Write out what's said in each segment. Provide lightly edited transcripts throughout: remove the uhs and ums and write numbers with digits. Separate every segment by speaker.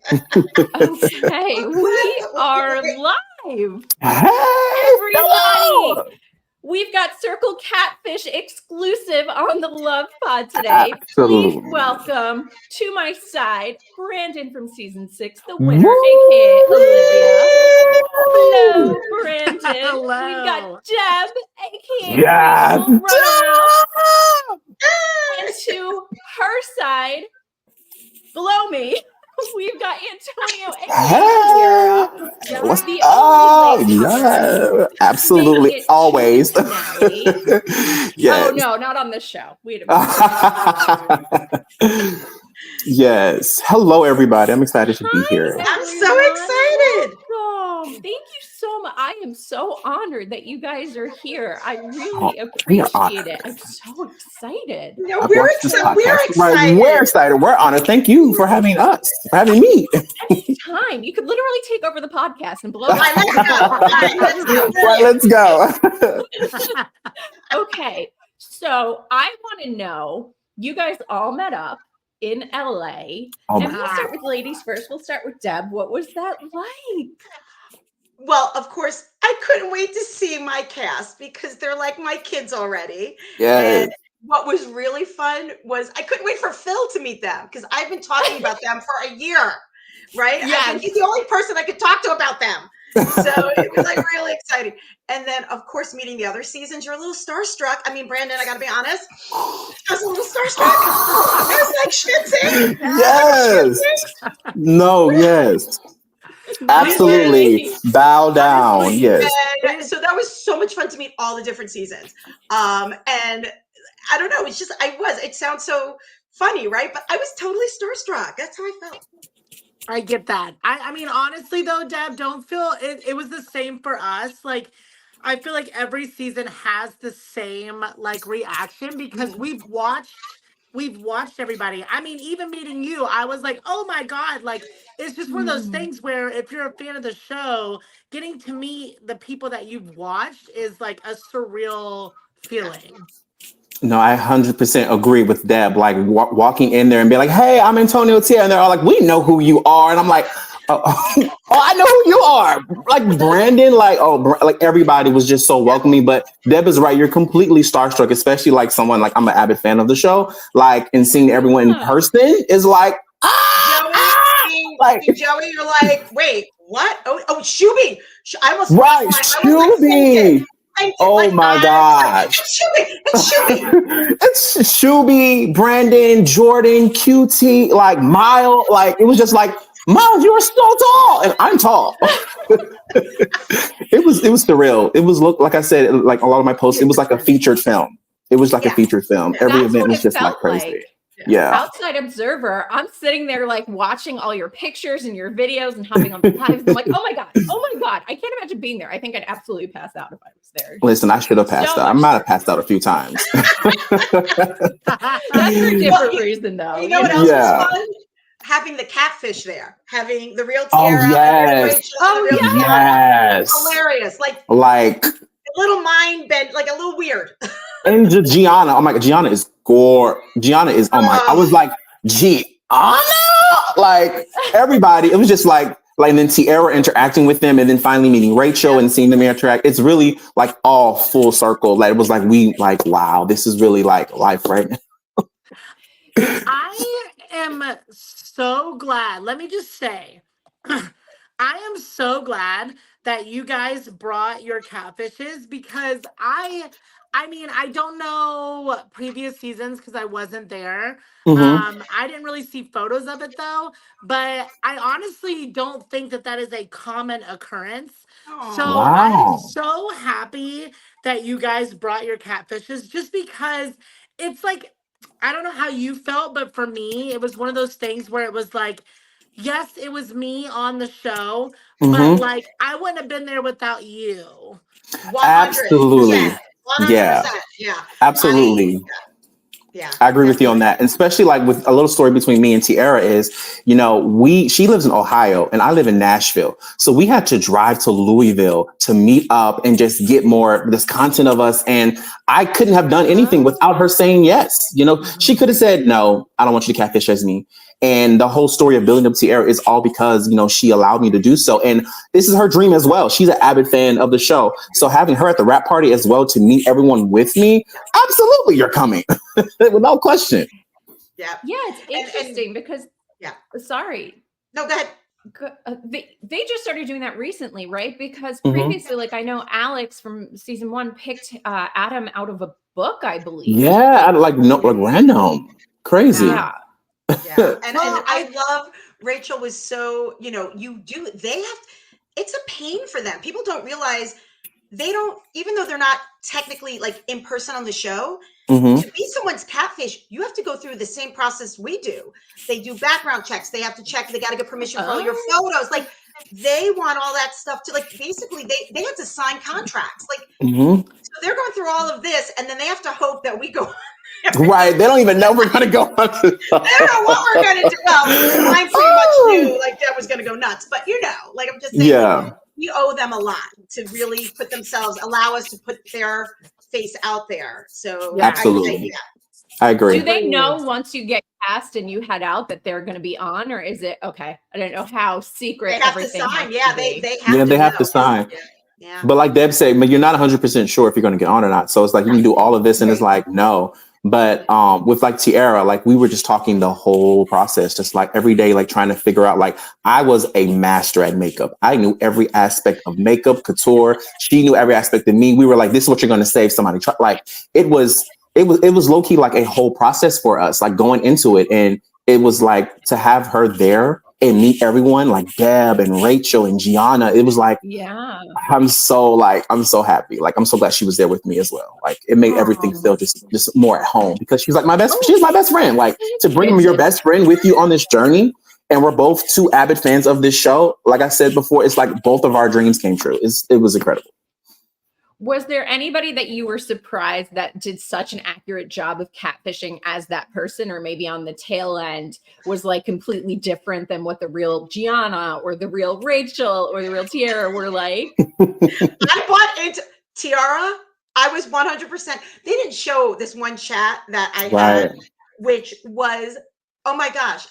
Speaker 1: Okay, we are live.
Speaker 2: Hey,
Speaker 1: Everybody, we've got Circle Catfish exclusive on the LovePod today.
Speaker 2: Absolutely.
Speaker 1: Please welcome to my side, Brandon from season 6, the winner, aka Olivia. Hello, Brandon.
Speaker 3: Hello.
Speaker 1: We've got Deb, aka
Speaker 2: Yes.
Speaker 1: Rachel, runner-up. And to her side, below me, we've got Antonio, aka Tierra.
Speaker 2: What's
Speaker 1: The
Speaker 2: up?
Speaker 1: only lady
Speaker 2: Yeah, absolutely.
Speaker 1: making it to
Speaker 2: Always.
Speaker 1: Cincinnati.
Speaker 2: Yes.
Speaker 1: Oh, no, not on this show. Wait a minute.
Speaker 2: Yes. Hello, everybody. I'm excited to be here.
Speaker 3: I'm so excited.
Speaker 1: Welcome. Thank you so much. I am so honored that you guys are here. I really
Speaker 2: we are
Speaker 1: appreciate it.
Speaker 2: honored.
Speaker 1: I'm so excited.
Speaker 3: No,
Speaker 2: I've
Speaker 3: we're
Speaker 2: watched this
Speaker 3: excited. We're
Speaker 2: podcast.
Speaker 3: excited.
Speaker 2: Right, we're excited. We're honored. Thank you for having us, for having me.
Speaker 1: Anytime. You could literally take over the podcast and blow
Speaker 3: All right, let's go.
Speaker 2: Right, let's go.
Speaker 1: Okay. So I want to know, you guys all met up in LA.
Speaker 2: Oh,
Speaker 1: And
Speaker 2: my
Speaker 1: we'll start with ladies first. We'll start with Deb. What was that like?
Speaker 3: Well, of course, I couldn't wait to see my cast because they're like my kids already.
Speaker 2: Yes.
Speaker 3: And what was really fun was I couldn't wait for Phil to meet them because I've been talking about them for a year, right?
Speaker 1: Yes.
Speaker 3: He's the only person I could talk to about them. So it was like really exciting. And then, of course, meeting the other seasons, you're a little starstruck. I mean, Brandon, I got to be honest, I was a little starstruck. I was like, schwitzing.
Speaker 2: Yes. No, yes. Absolutely. Bow down. Yes.
Speaker 3: And so that was so much fun to meet all the different seasons. And I don't know, it's just, it sounds so funny, right? But I was totally starstruck. That's how I felt.
Speaker 4: I get that. I mean, honestly, though, Deb, don't feel it was the same for us. Like, I feel like every season has the same like reaction because we've watched everybody. I mean, even meeting you, I was like, oh my God, like it's just one of those things where if you're a fan of the show, getting to meet the people that you've watched is like a surreal feeling.
Speaker 2: No, I 100% agree with Deb. Like walking in there and be like, "Hey, I'm Antonio Tierra," and they're all like, "We know who you are," and I'm like, "Oh, I know who you are." Like Brandon, like everybody was just so welcoming. But Deb is right; you're completely starstruck, especially like someone like I'm an avid fan of the show. Like, and seeing everyone in person is like,
Speaker 3: Joey, you're like, wait, what? Oh, Shuby. I almost
Speaker 2: right, Shuby. Oh my gosh.
Speaker 3: It's Shuby.
Speaker 2: It's Shuby, Brandon, Jordan, QT, like Miles. Like it was just like, Miles, you are so tall. And I'm tall. It was surreal. It was like I said, like a lot of my posts, it was like a featured film. It was like a featured film. Every event was just like crazy.
Speaker 1: Like.
Speaker 2: Yeah.
Speaker 1: Outside observer, I'm sitting there like watching all your pictures and your videos and hopping on the lives. I'm like, oh my God. I can't imagine being there. I think I'd absolutely pass out if I was there.
Speaker 2: Listen, I should have passed out. I might have passed out a few times.
Speaker 1: That's for a different reason though.
Speaker 3: You know what else was fun? Having the Catfish there, having the real Tierra.
Speaker 2: Oh, yes. Yes.
Speaker 3: Hilarious.
Speaker 2: Like
Speaker 3: a little mind bent, like a little weird.
Speaker 2: And Gianna, oh my God, Gianna is Gianna is, oh my, I was like, Gianna? Like everybody, it was just like and then Tierra interacting with them and then finally meeting Rachel and seeing them interact. It's really like all full circle. Like it was like, wow, this is really like life right now.
Speaker 4: I am so glad. Let me just say, I am so glad that you guys brought your catfishes because I mean, I don't know previous seasons because I wasn't there.
Speaker 2: Mm-hmm.
Speaker 4: I didn't really see photos of it though, but I honestly don't think that is a common occurrence. So I'm so happy that you guys brought your catfishes just because it's like, I don't know how you felt, but for me, it was one of those things where it was like, yes, it was me on the show, but like I wouldn't have been there without you.
Speaker 3: 100%.
Speaker 2: Absolutely.
Speaker 3: 100%. Yeah.
Speaker 2: Absolutely. I agree with you on that. And especially like with a little story between me and Tierra is, she lives in Ohio and I live in Nashville. So we had to drive to Louisville to meet up and just get more this content of us. And I couldn't have done anything without her saying yes. She could have said, no, I don't want you to catfish as me. And the whole story of building up Tierra is all because, she allowed me to do so. And this is her dream as well. She's an avid fan of the show. So having her at the rap party as well to meet everyone with me, absolutely, you're coming. Without question.
Speaker 3: Yeah.
Speaker 1: Yeah, it's interesting because, sorry.
Speaker 3: No, go ahead.
Speaker 1: They just started doing that recently, right? Because
Speaker 2: Mhm.
Speaker 1: previously, like I know Alex from season 1 picked Adam out of a book, I believe.
Speaker 2: Yeah, like random. Crazy.
Speaker 1: Yeah.
Speaker 3: Yeah. And I love Rachel was so, it's a pain for them. People don't realize even though they're not technically like in person on the show,
Speaker 2: Mhm.
Speaker 3: to be someone's catfish, you have to go through the same process we do. They do background checks. They have to check. They got to get permission for all your photos. Like they want all that stuff to basically they have to sign contracts. Like so they're going through all of this, and then they have to hope that we go.
Speaker 2: Right. They don't even know we're going to go.
Speaker 3: They don't know what we're going to do. Well, I pretty much knew like that was going to go nuts, but like I'm just saying.
Speaker 2: Yeah.
Speaker 3: We owe them a lot to really allow us to put their face out there. So
Speaker 2: absolutely. I agree.
Speaker 1: Do they know once you get cast and you head out that they're going to be on, or is it okay? I don't know how secret
Speaker 3: they have
Speaker 1: everything
Speaker 3: to sign.
Speaker 1: Has
Speaker 3: yeah,
Speaker 1: to be.
Speaker 3: they
Speaker 2: have to sign.
Speaker 3: Yeah.
Speaker 2: But like Deb said, but you're not 100% sure if you're going to get on or not. So it's like you can do all of this and it's like no. But with like Tierra, like we were just talking the whole process, just like every day, like trying to figure out, like I was a master at makeup. I knew every aspect of makeup, couture. She knew every aspect of me. We were like, this is what you're going to save somebody. Like it was low key like a whole process for us, like going into it. And it was like to have her there and meet everyone like Deb and Rachel and Gianna. It was like, I'm so happy. Like, I'm so glad she was there with me as well. Like it made everything feel just more at home because she's like she's my best friend. Like to bring your best friend with you on this journey. And we're both 2 avid fans of this show. Like I said before, it's like both of our dreams came true. It was incredible.
Speaker 1: Was there anybody that you were surprised that did such an accurate job of catfishing as that person, or maybe on the tail end was like completely different than what the real Gianna or the real Rachel or the real Tierra were like?
Speaker 3: I bought into Tiara. I was 100%. They didn't show this one chat that I had, which was, oh my gosh.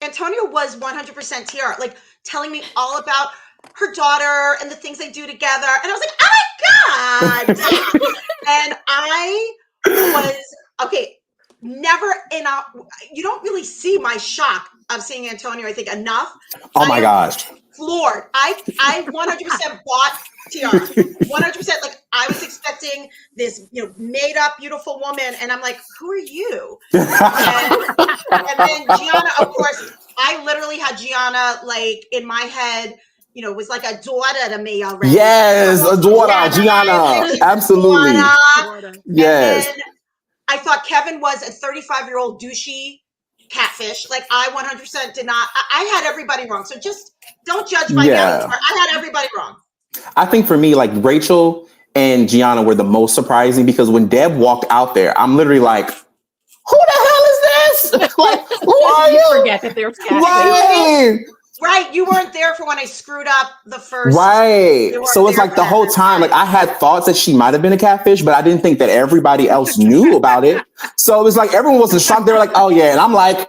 Speaker 3: Antonio was 100% Tiara, like telling me all about her daughter and the things they do together. And I was like, oh my God. And I was, never you don't really see my shock of seeing Antonio, I think, enough.
Speaker 2: Oh my gosh.
Speaker 3: Floored. I 100% bought Tiara. 100%. Like I was expecting this, made up, beautiful woman. And I'm like, who are you? And then Gianna, of course, I literally had Gianna like in my head, was like a daughter to me already.
Speaker 2: Yes, a daughter, Gianna. Absolutely. Yes.
Speaker 3: And then I thought Kevin was a 35-year-old douchey catfish. Like I 100% did not. I had everybody wrong. So just don't judge my value. I had everybody wrong.
Speaker 2: I think for me, like Rachel and Gianna were the most surprising because when Deb walked out there, I'm literally like, who the hell is this? Like, who are you?
Speaker 1: Forget that there's catfish.
Speaker 3: Right. You weren't there for when I screwed up the first.
Speaker 2: Right. So it's like the whole time, like I had thoughts that she might have been a catfish, but I didn't think that everybody else knew about it. So it was like everyone was in shock. They were like, oh yeah. And I'm like,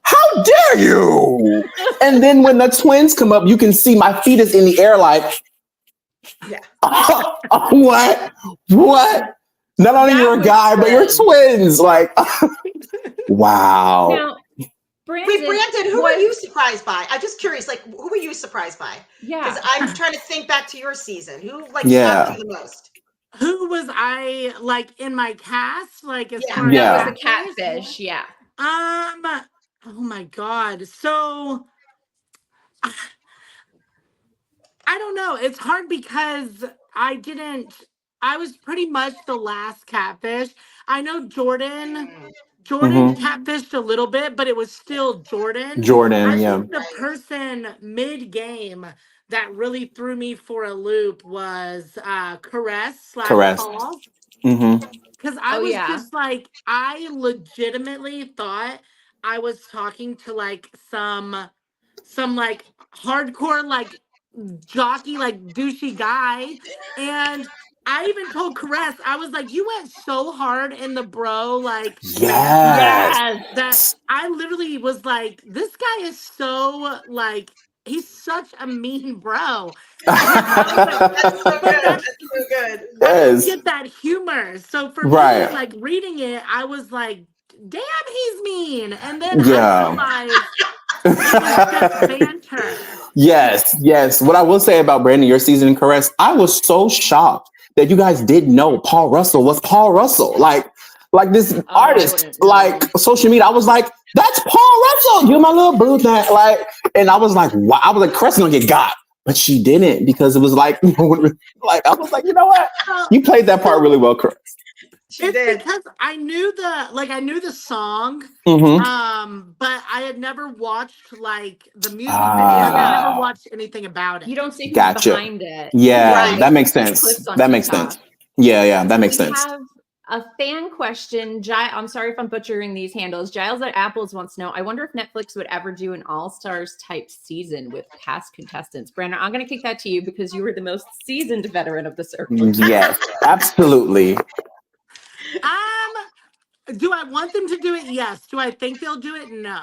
Speaker 2: how dare you? And then when the twins come up, you can see my feet is in the air like, what? Not only you're a guy, but you're twins. Like, wow.
Speaker 1: Now,
Speaker 3: Brandon, who were you surprised by? I'm just curious, like, who were you surprised by?
Speaker 1: Yeah.
Speaker 3: Because I'm trying to think back to your season. Who, like, shocked you the most?
Speaker 4: Who was I, like, in my cast? Like, as
Speaker 1: far as the catfish,
Speaker 4: oh my God. So, I don't know. It's hard because I was pretty much the last catfish. I know Jordan catfished a little bit, but it was still Jordan. I think the person mid-game that really threw me for a loop was Caress. Paul. Because I was just like, I legitimately thought I was talking to like some like hardcore like jockey like douchey guy, and I even told Caress, I was like, you went so hard in the bro, like,
Speaker 2: Yes.
Speaker 4: that I literally was like, this guy is so, like, he's such a mean bro.
Speaker 3: That's so good.
Speaker 4: But
Speaker 3: That's so good.
Speaker 4: I didn't
Speaker 2: Yes.
Speaker 4: get that humor. So for
Speaker 2: Right.
Speaker 4: me, like, reading it, I was like, damn, he's mean. And then I
Speaker 2: Yeah.
Speaker 4: realized it was just banter.
Speaker 2: Yes. What I will say about Brandon, your season in Caress, I was so shocked that you guys didn't know Paul Russell was Paul Russell. Like this artist, like social media. I was like, that's Paul Russell. You're my little boo thing. Like, and I was like, wow. I was like, Caress gonna get got. But she didn't, because it was like, like, I was like, you know what? You played that part really well, Caress.
Speaker 3: She did.
Speaker 4: Because I knew the song,
Speaker 2: Mm-hmm.
Speaker 4: but I had never watched like the music video. I never watched anything about it.
Speaker 1: You don't see who's
Speaker 2: Gotcha.
Speaker 1: behind it.
Speaker 2: Yeah,
Speaker 3: Right.
Speaker 2: that makes sense.
Speaker 1: Clips on
Speaker 2: That makes
Speaker 1: TikTok.
Speaker 2: sense. Yeah, that makes
Speaker 1: We
Speaker 2: sense.
Speaker 1: have a fan question. I'm sorry if I'm butchering these handles. Giles at Apples wants to know, I wonder if Netflix would ever do an All-Stars type season with past contestants. Brandon, I'm going to kick that to you because you were the most seasoned veteran of the circle.
Speaker 2: Yes, absolutely.
Speaker 4: Do I want them to do it? Yes. Do I think they'll do it? No.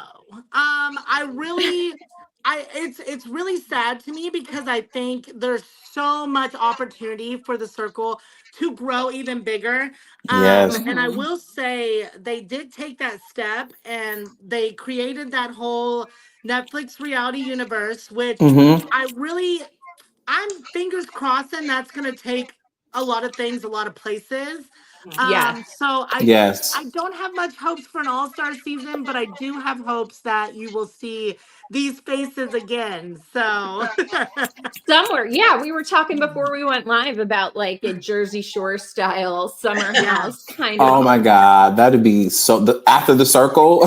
Speaker 4: It's really sad to me because I think there's so much opportunity for the circle to grow even bigger.
Speaker 2: Yes.
Speaker 4: And I will say they did take that step and they created that whole Netflix reality universe, which I'm fingers crossing that's going to take a lot of things, a lot of places. So I don't have much hopes for an all-star season, but I do have hopes that you will see these faces again. So
Speaker 1: somewhere, we were talking before we went live about like a Jersey Shore style summer house kind of.
Speaker 2: Oh my God, that'd be so. After the circle,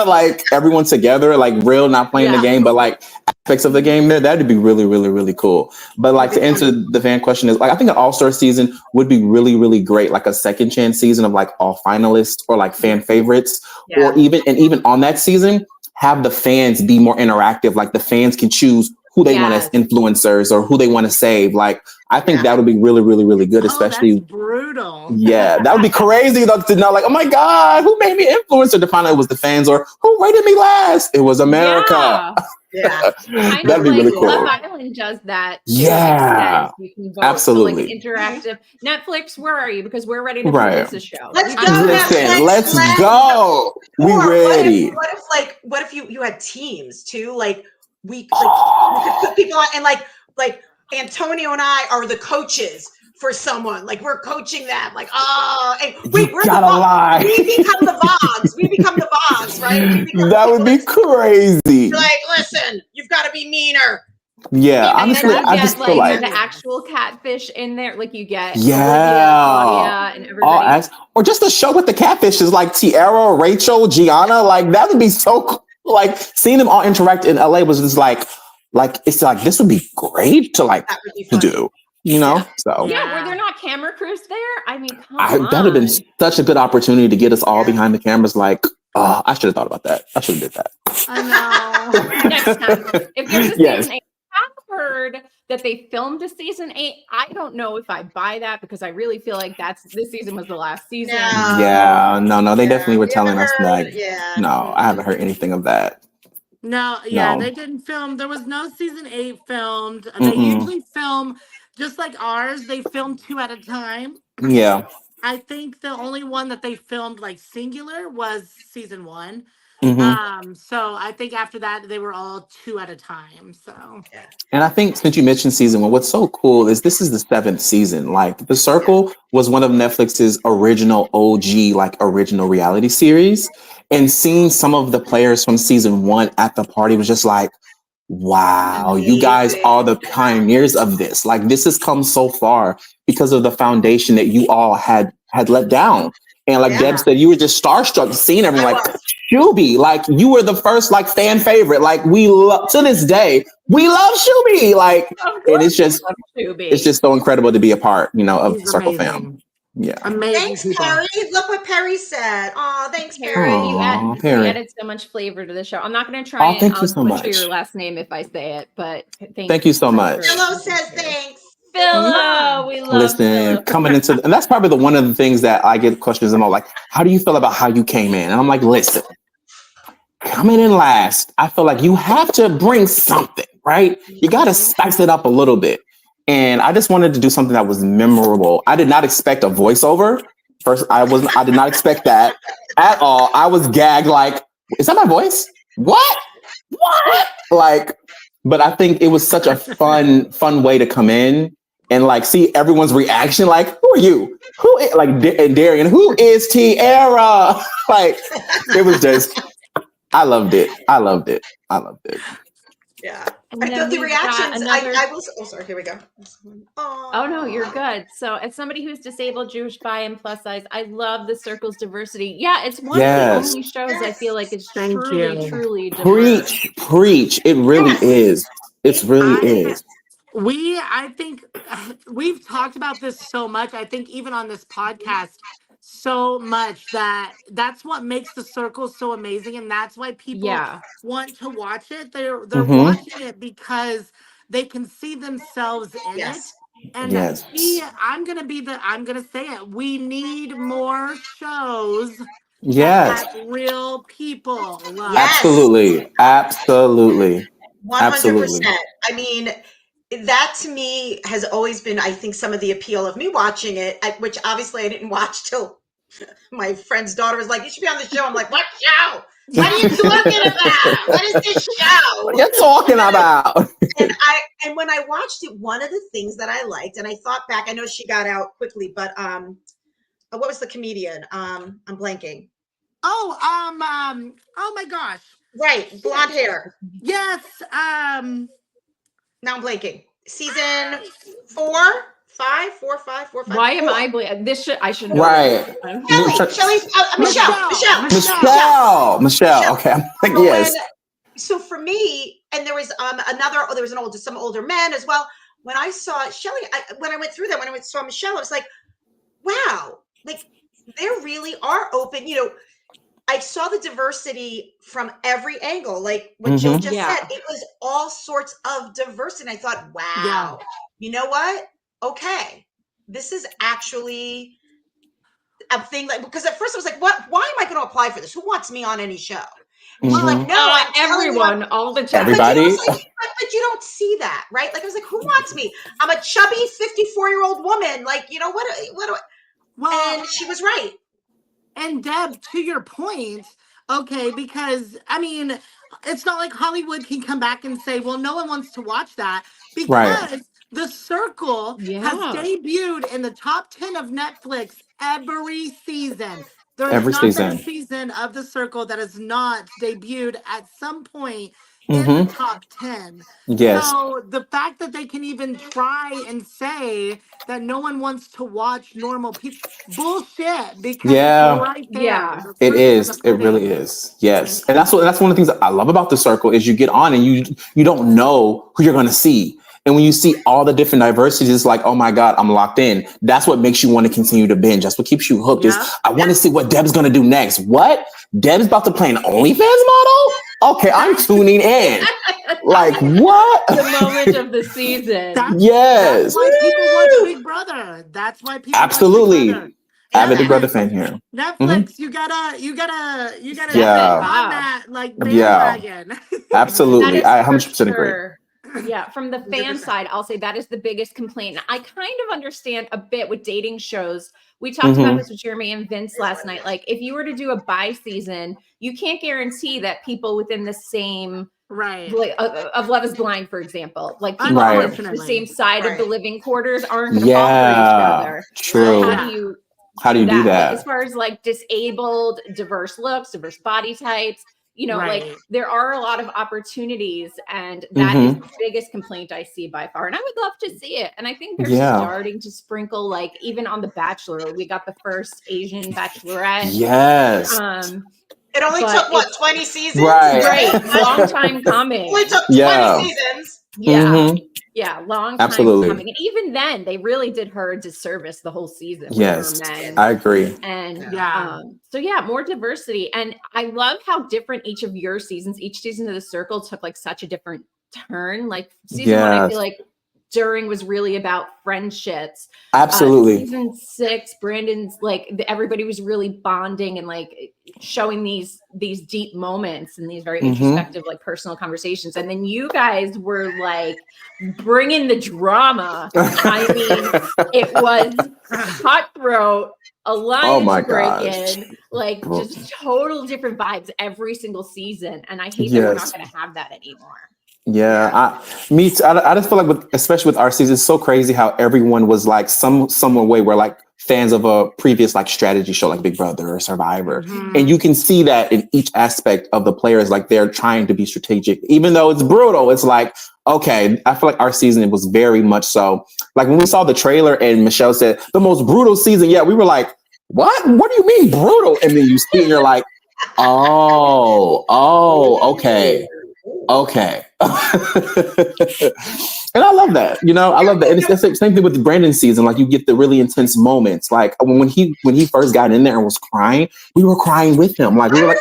Speaker 2: like everyone together, like real, not playing the game, but like aspects of the game there. That'd be really, really, really cool. But like to answer the fan question is like, I think an all-star season would be really, really great. Like a second chance season of like all finalists or like fan favorites, or even on that season, have the fans be more interactive. Like the fans can choose who they want as influencers or who they want to save. Like, I think that would be really, really, really good, especially.
Speaker 4: That's brutal.
Speaker 2: Yeah, that would be crazy though, to know like, oh my God, who made me influencer, to find out it was the fans, or who rated me last? It was America.
Speaker 3: Yeah.
Speaker 2: That'd be really cool.
Speaker 1: Love Island does that.
Speaker 2: Yeah.
Speaker 1: You can vote
Speaker 2: absolutely.
Speaker 1: For, like, interactive. Netflix, where are you? Because we're ready to produce a show.
Speaker 3: Let's go.
Speaker 2: Listen, let's go. We ready.
Speaker 3: What if you had teams too? Like we could put people on, and like Antonio and I are the coaches for someone. Like we're coaching them. Like, and we're
Speaker 2: lie.
Speaker 3: We become the Bonds. We become the Bonds, right?
Speaker 2: That would be crazy.
Speaker 3: Like, listen, you've got to be meaner.
Speaker 2: Yeah, honestly, I just feel like
Speaker 1: the actual catfish in there, like you get
Speaker 2: Olivia,
Speaker 1: and everybody.
Speaker 2: Or just a show with the catfish is like Tierra, Rachel, Gianna. Like that would be so cool. Like seeing them all interact in LA was just like it's like this would be great to to do. You know, so
Speaker 1: were there not camera crews there? I mean, come on.
Speaker 2: That would have been such a good opportunity to get us all behind the cameras. Like, I should have thought about that. I should have did that.
Speaker 4: I know.
Speaker 1: Next time, if there's a season 8, I've heard that they filmed a season 8. I don't know if I buy that because I really feel like this season was the last season.
Speaker 2: No, they definitely were telling us like,
Speaker 3: Yeah.
Speaker 2: No, I haven't heard anything of that.
Speaker 4: No, they didn't film. There was no season 8 filmed. They usually film. Just like ours, they filmed 2 at a time.
Speaker 2: Yeah.
Speaker 4: I think the only one that they filmed like singular was season 1. So I think after that they were all 2 at a time. So
Speaker 2: and I think since you mentioned season 1, what's so cool is this is the 7th season. Like The Circle was one of Netflix's original OG, like original reality series. And seeing some of the players from season 1 at the party was just like, wow, you guys are the pioneers of this. Like this has come so far because of the foundation that you all had let down. And like Deb said, you were just starstruck seeing everyone like Shuby. Like you were the first like fan favorite. Like we love to this day, we love Shuby. Like, and it's just so incredible to be a part, of the Circle fam. Yeah.
Speaker 3: Amazing. Thanks, Perry. Look what Perry said. Oh, thanks, Perry.
Speaker 1: You added so much flavor to the show. I'm not going to try and
Speaker 2: thank you so much.
Speaker 1: your last name if I say it, but
Speaker 2: thank you so much.
Speaker 3: Philo says thanks.
Speaker 1: Philo, we love
Speaker 2: Listen, coming into, and that's probably one of the things that I get questions about, like, how do you feel about how you came in? And I'm like, listen, coming in last, I feel like you have to bring something, right? You got to spice it up a little bit. And I just wanted to do something that was memorable. I did not expect a voiceover. First, I did not expect that at all. I was gagged, like, is that my voice? What? Like, but I think it was such a fun way to come in and like see everyone's reaction. Like, who are you? And Darian, who is Tierra? Like, it was just, I loved it.
Speaker 3: Yeah. The reactions, I was, oh, sorry, here we go.
Speaker 1: Oh, no, you're good. So as somebody who's disabled, Jewish, bi, and plus size, I love the Circle's diversity. Yeah, it's one of the only shows I feel like is truly diverse.
Speaker 2: Preach. It really is. It really is.
Speaker 4: I think we've talked about this so much. I think even on this podcast, so much that's what makes the Circle so amazing, and that's why people want to watch it. They're watching it because they can see themselves in it. And I'm gonna say it. We need more shows that real people love.
Speaker 2: Absolutely.
Speaker 3: 100%. I mean, that to me has always been, I think, some of the appeal of me watching it, which obviously I didn't watch till my friend's daughter was like, you should be on the show. I'm like, what show? What are you talking about? What is this show?
Speaker 2: What are you talking about?
Speaker 3: And when I watched it, one of the things that I liked, and I thought back, I know she got out quickly, but what was the comedian? I'm blanking.
Speaker 4: Oh my gosh.
Speaker 3: Right, blonde hair.
Speaker 4: Yes.
Speaker 3: Now I'm blanking. Season 4, 5.
Speaker 1: Why am I blanking? I should know.
Speaker 2: Right. Michelle. Okay, I'm like, yes.
Speaker 3: So for me, and there was some older men as well. When I saw Shelly, when I went through that, when I saw Michelle, I was like, wow, like there really are open, I saw the diversity from every angle. Like what Jill just said, it was all sorts of diversity. And I thought, wow, you know what? Okay, this is actually a thing. Like, because at first I was like, what? Why am I going to apply for this? Who wants me on any show? And we're like, no,
Speaker 1: everyone, all the time.
Speaker 2: Everybody.
Speaker 3: But you don't see that, right? Like I was like, who wants me? I'm a chubby 54-year-old woman. Like, what do I? Well, and she was right.
Speaker 4: And Deb, to your point, okay, because I mean, it's not like Hollywood can come back and say, well, no one wants to watch that, because the Circle has debuted in the top 10 of Netflix every season. There has not been a season of the Circle that has not debuted at some point in the top 10.
Speaker 2: Yes.
Speaker 4: So the fact that they can even try and say that no one wants to watch normal people, bullshit. Because it's right there.
Speaker 2: It is. It really is. Yes. And that's one of the things that I love about the Circle is you get on and you don't know who you're going to see. And when you see all the different diversities, it's like, oh my God, I'm locked in. That's what makes you want to continue to binge. That's what keeps you hooked is I want to see what Deb's going to do next. What? Deb's about to play an OnlyFans model? Okay, I'm tuning in. Like, what?
Speaker 1: The moment of the season.
Speaker 4: That's why people watch Big Brother. That's why people watch Big Brother.
Speaker 2: Avid Big Brother fan here.
Speaker 4: Netflix, you gotta get on that like bandwagon.
Speaker 2: Absolutely. I 100% agree.
Speaker 1: Yeah, from the fan 100%. Side, I'll say that is the biggest complaint. I kind of understand a bit with dating shows. We talked about this with Jeremy and Vince last night. Like, if you were to do a bi-season, you can't guarantee that people within the same of Love Is Blind, for example, like people on the same side of the living quarters aren't going to offer each other.
Speaker 2: True. How do you do that?
Speaker 1: Like, as far as like disabled, diverse looks, diverse body types. Like there are a lot of opportunities, and that is the biggest complaint I see by far. And I would love to see it. And I think they're starting to sprinkle, like even on The Bachelor, we got the first Asian bachelorette.
Speaker 2: Yes.
Speaker 3: It only took 20 seasons?
Speaker 2: Right.
Speaker 1: Long time coming.
Speaker 3: It only took 20 seasons.
Speaker 1: Yeah, long time coming. And even then, they really did her a disservice the whole season.
Speaker 2: Yes, I agree.
Speaker 1: And so more diversity. And I love how different each season of the Circle took like such a different turn. Like season 1, I feel like during was really about friendships.
Speaker 2: Absolutely.
Speaker 1: Season 6, Brandon's like everybody was really bonding and like showing these deep moments and these very introspective, like personal conversations. And then you guys were like bringing the drama. I mean, it was cutthroat, alliance break-in, like just total different vibes every single season. And I hate that we're not going to have that anymore.
Speaker 2: Yeah, I just feel like, especially with our season, it's so crazy how everyone was like some way where like fans of a previous like strategy show like Big Brother or Survivor, and you can see that in each aspect of the players, like they're trying to be strategic, even though it's brutal. It's like, okay, I feel like our season, it was very much so. Like when we saw the trailer and Michelle said the most brutal season, we were like, what do you mean brutal? And then you see and you're like, oh, okay. And I love that, I love that. And it's the same thing with Brandon's season. Like you get the really intense moments. Like when he first got in there and was crying, we were crying with him. Like we were like,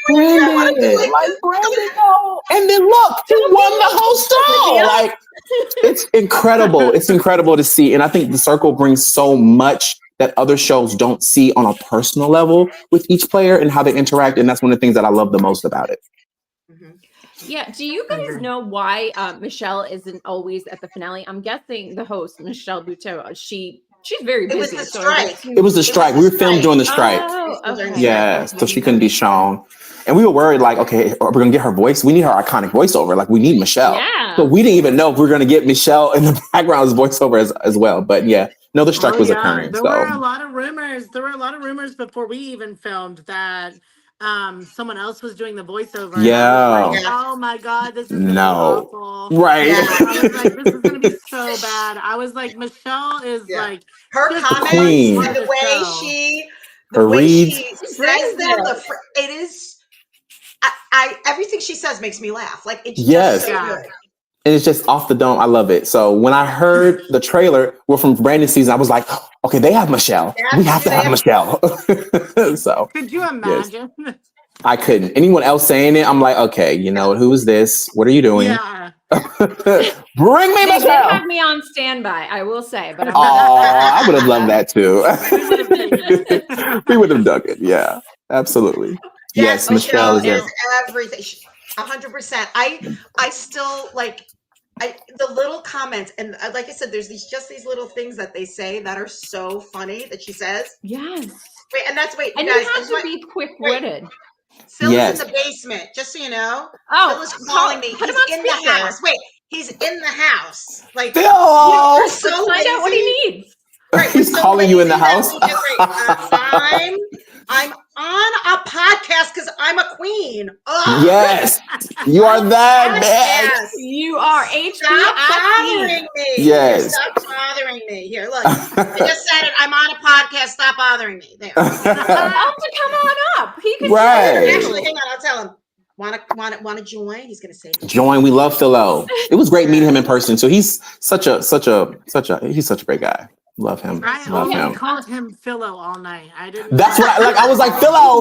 Speaker 2: Brandon, no. And then look, he won the whole show. Like it's incredible. It's incredible to see. And I think The Circle brings so much that other shows don't see on a personal level with each player and how they interact. And that's one of the things that I love the most about it.
Speaker 1: Yeah. Do you guys know why Michelle isn't always at the finale? I'm guessing the host, Michelle Buteau, she's very busy.
Speaker 3: It was the strike.
Speaker 2: It was the strike. We were filmed during the strike.
Speaker 1: Oh, okay.
Speaker 2: Yeah. So she couldn't be shown. And we were worried, like, okay, we're going to get her voice. We need her iconic voiceover. Like, we need Michelle.
Speaker 1: Yeah.
Speaker 2: So we didn't even know if we were going to get Michelle in the background as voiceover as well. But yeah, no, the strike was occurring.
Speaker 4: There were a lot of rumors. There were a lot of rumors before we even filmed that someone else was doing the voiceover.
Speaker 2: Yeah.
Speaker 4: Like, oh my God, this is awful.
Speaker 2: Right.
Speaker 4: Yeah, I was like, this is gonna be so bad. I was like, Michelle is like
Speaker 3: her comments
Speaker 2: queen.
Speaker 3: and the way
Speaker 2: her reads.
Speaker 3: she says them. It is. I everything she says makes me laugh. Like it's just so good.
Speaker 2: And it's just off the dome. I love it. So when I heard the trailer from Brandon's season, I was like, okay, they have Michelle. We have to have Michelle. So
Speaker 4: could you imagine?
Speaker 2: Yes. I couldn't. Anyone else saying it, I'm like, okay, who is this? What are you doing?
Speaker 4: Yeah.
Speaker 2: Bring me Michelle.
Speaker 1: They have me on standby, I will say. But
Speaker 2: I would have loved that too. We would have done it. Yeah, absolutely. Yes, Michelle is
Speaker 3: everything. 100%. I still like the little comments, and like I said, there's these little things that they say that are so funny that she says.
Speaker 1: Yes.
Speaker 3: And
Speaker 1: you
Speaker 3: guys,
Speaker 1: have to be quick-witted.
Speaker 3: Phil is in the basement, just so you know.
Speaker 1: Oh,
Speaker 3: Phil is calling me. He's in the house. Wait, he's in the house. Like,
Speaker 2: Phil,
Speaker 3: so
Speaker 1: find out what he needs.
Speaker 3: Right,
Speaker 2: he's so calling you in the house.
Speaker 3: I'm on a podcast because I'm a queen. Ugh.
Speaker 2: Yes, you are that bad.
Speaker 1: You are
Speaker 3: Stop bothering me.
Speaker 2: Yes.
Speaker 3: Stop bothering me. Here, look. I just said it. I'm on a podcast. Stop bothering me. There.
Speaker 1: I'll have to come on up. He could
Speaker 3: Actually, hang on. I'll tell him. Want to join? He's gonna say
Speaker 2: join. We love Philo. It was great meeting him in person. So he's such a he's such a great guy. Love him.
Speaker 4: I called him Philo all night. I didn't.
Speaker 2: That's what I was like, Philo.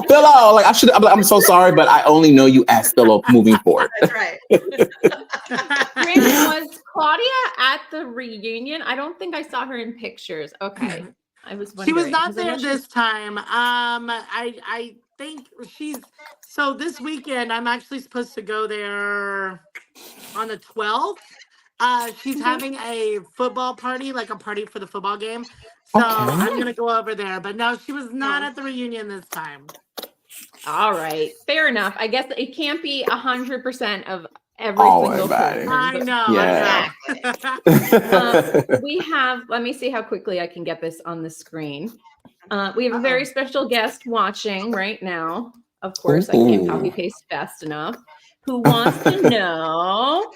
Speaker 2: Like I'm so sorry, but I only know you as Philo moving forward.
Speaker 3: That's right.
Speaker 1: Brandon, was Claudia at the reunion? I don't think I saw her in pictures. Okay. I was wondering.
Speaker 4: She was not there this time. I think so this weekend I'm actually supposed to go there on the 12th. She's having a football party, like a party for the football game. So I'm gonna go over there. But no, she was not at the reunion this time.
Speaker 1: All right, fair enough. I guess it can't be 100% of every single person.
Speaker 4: I know.
Speaker 2: Yeah.
Speaker 1: We have. Let me see how quickly I can get this on the screen. We have a very special guest watching right now. Of course, I can't copy paste fast enough. Who wants to know?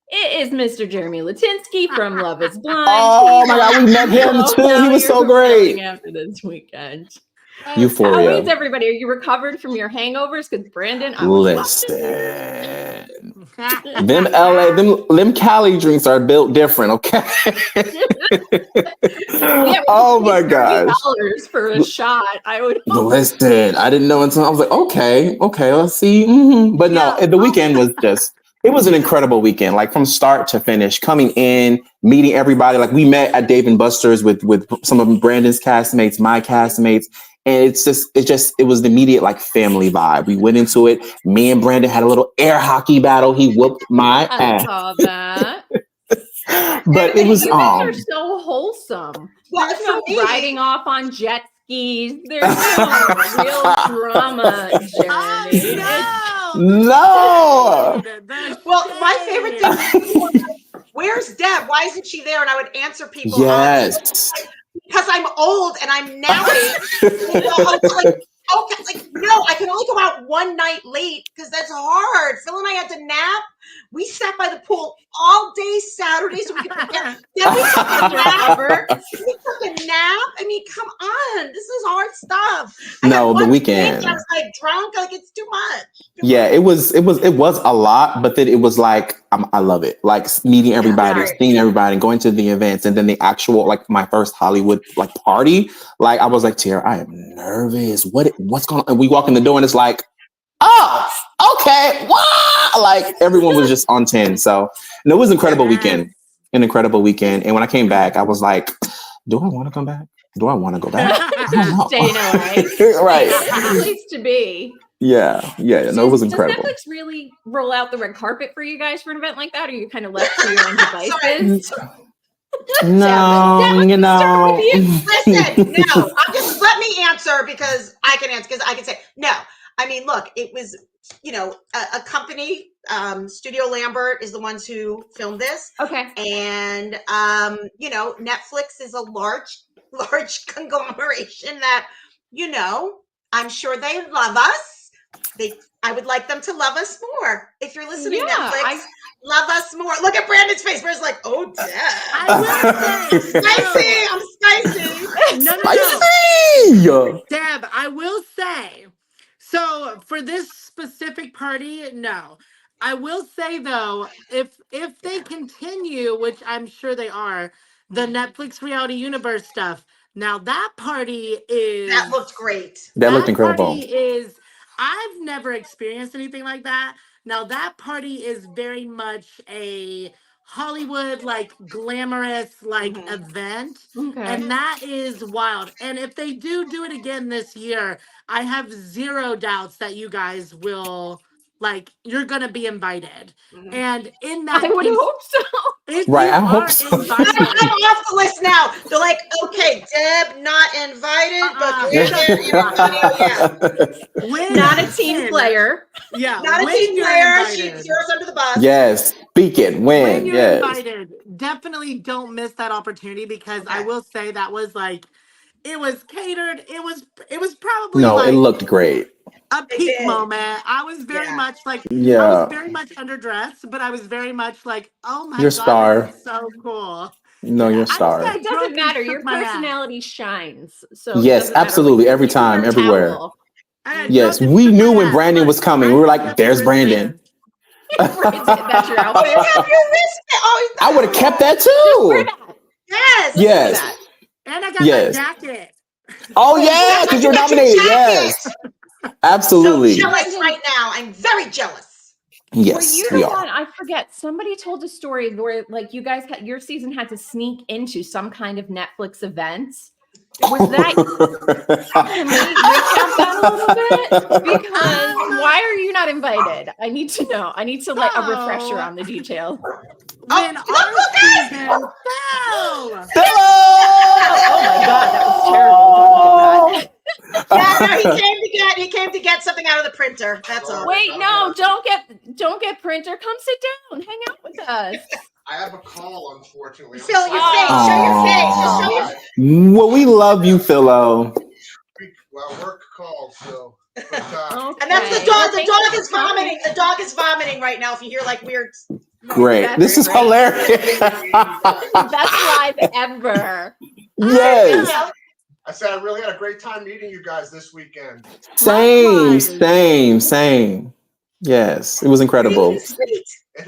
Speaker 1: It is Mr. Jeremy Latinsky from Love is Blind.
Speaker 2: Oh my God, we met him too. He was so great.
Speaker 1: After this weekend.
Speaker 2: Euphoria.
Speaker 1: How is everybody? Are you recovered from your hangovers? Because Brandon,
Speaker 2: listen, them Cali drinks are built different, okay? Oh my gosh.
Speaker 1: $30 for a shot. I would
Speaker 2: listen. I didn't know until I was like, okay, let's see. But no, the weekend was just. It was an incredible weekend, like from start to finish, coming in, meeting everybody. Like we met at Dave and Buster's with some of Brandon's castmates, my castmates. And it was the immediate like family vibe. We went into it. Me and Brandon had a little air hockey battle. He whooped my
Speaker 1: I
Speaker 2: ass.
Speaker 1: saw that.
Speaker 2: But it was
Speaker 1: you guys are so wholesome.
Speaker 3: Well,
Speaker 1: There's
Speaker 3: for
Speaker 1: no
Speaker 3: me-
Speaker 1: riding off on jet skis. There's no real drama, Jeremy.
Speaker 2: No.
Speaker 3: Well, my favorite thing was, where's Deb? Why isn't she there? And I would answer people.
Speaker 2: Yes.
Speaker 3: Because I'm old and I'm napping. No, I can only go out one night late because that's hard. Phil and I had to nap. We sat by the pool all day Saturday so we could prepare. Then we took a nap. We took a nap. I mean, come on. This is hard stuff.
Speaker 2: No, the weekend.
Speaker 3: I was like drunk. Like it's too much.
Speaker 2: Yeah, it was a lot, but then it was like I love it. Like meeting everybody, seeing everybody, and going to the events, and then the actual like my first Hollywood like party. Like I was like, Tierra, I am nervous. What's going on? And we walk in the door, and it's like, oh, okay, wow! Like everyone was just on 10. So and it was an incredible weekend. An incredible weekend. And when I came back, I was like, do I want to come back? Do I want to go back? I don't know.
Speaker 1: Staying away.
Speaker 2: Right.
Speaker 1: It's a place to be.
Speaker 2: Yeah. No, it was incredible.
Speaker 1: Does Netflix really roll out the red carpet for you guys for an event like that? Or are you kind of left to your own devices?
Speaker 2: No, you know.
Speaker 3: Listen, no. Just let me answer because I can answer because I can say no. I mean, look, it was, a company, Studio Lambert is the ones who filmed this.
Speaker 1: Okay.
Speaker 3: And, Netflix is a large conglomeration that, I'm sure they love us. I would like them to love us more. If you're listening, Netflix, love us more. Look at Brandon's face. Brandon's like, oh, Deb. I'm spicy.
Speaker 4: No. Deb, I will say, so for this specific party, no. I will say though, if they continue, which I'm sure they are, the Netflix reality universe stuff. Now that party
Speaker 3: that looked great.
Speaker 2: That looked incredible.
Speaker 4: I've never experienced anything like that. Now that party is very much a Hollywood, like glamorous, like event. Okay. And that is wild. And if they do it again this year, I have zero doubts that you guys will, like, you're going to be invited. And in that
Speaker 1: I would hope so.
Speaker 2: Right, I hope so.
Speaker 3: I'm off the list now. They're like, okay, Deb, not invited, but
Speaker 1: not a team player.
Speaker 4: Yeah,
Speaker 3: not a team player. She throws under the bus.
Speaker 2: Yes, speak it. When
Speaker 4: you're invited, definitely don't miss that opportunity because I will say that was like, it was catered. It was probably
Speaker 2: it looked great.
Speaker 4: A peak moment. I was very much like, I was very much underdressed, but I was very much like, oh my God,
Speaker 2: star.
Speaker 4: That's so cool.
Speaker 2: No, you're a star.
Speaker 1: It doesn't matter. Your personality shines. So
Speaker 2: yes, absolutely. Every time, everywhere. Yes, we knew when Brandon was coming. We were like, there's Brandon.
Speaker 1: That's your outfit.
Speaker 2: I would have kept that too.
Speaker 3: Yes.
Speaker 4: And I got my jacket.
Speaker 2: Oh yeah, because you're nominated. Yes. Absolutely.
Speaker 3: So jealous right now. I'm very jealous.
Speaker 2: Yes, we are.
Speaker 1: I forget. Somebody told a story where, like, you guys your season had to sneak into some kind of Netflix event. Was that? Can we recap that a little bit? Because why are you not invited? I need to know. I need to a refresher on the details.
Speaker 4: When our season fell.
Speaker 1: Oh my God, that was terrible.
Speaker 3: He came to get something out of the printer. That's all.
Speaker 1: Wait, no, don't get printer. Come sit down. Hang out with us.
Speaker 5: I have a call, unfortunately.
Speaker 3: Phil, your face. Show your face. Show your face.
Speaker 2: Well, we love you, Philo.
Speaker 5: Well, work call, so.
Speaker 3: And that's the dog. The dog is vomiting. The dog is vomiting right now. If you hear like weird.
Speaker 2: Great. This is hilarious.
Speaker 1: Best live ever.
Speaker 2: Yes.
Speaker 5: I said I really had a great time meeting you guys this weekend.
Speaker 2: Same. Yes, it was incredible.